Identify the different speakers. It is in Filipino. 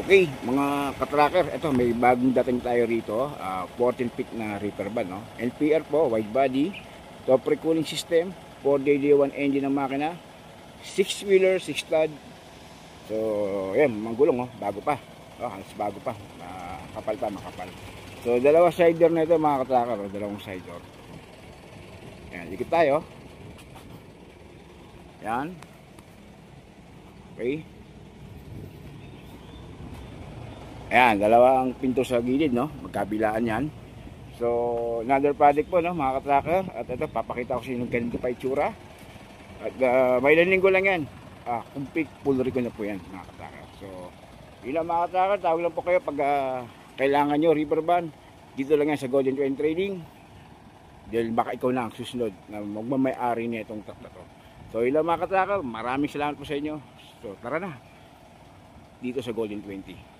Speaker 1: Okay, mga katracker, ito may bagong dating tayo rito, 14 feet na reaper van, no? LPR po, wide body, top cooling system, 4JJ1 engine ng makina, 6-wheeler, 6 stud. So, yan, manggulong, oh, bago pa. Oh, halos bago pa. Kapal pa, makapal. So, dalawa side door na ito, mga katracker, oh, dalawang side door. Yan, dikit tayo. Yan. Okay. Ayan, dalawang pinto sa gilid, no? Magkabilaan yan. So, another project po, no, mga katracker. At ito, papakita ko sa inyo ganito pa itsura. At may ilang linggo lang yan. Complete full recon na po yan, mga katracker. So, yun lang mga katracker. Tawag lang po kayo pag kailangan nyo reaper van. Dito lang yan sa Golden Train Trading. Dahil baka ikaw na ang susunod na magmamayari na itong truck na to. So, yun lang mga katracker. Maraming salamat po sa inyo. So, tara na. Dito sa Golden 20.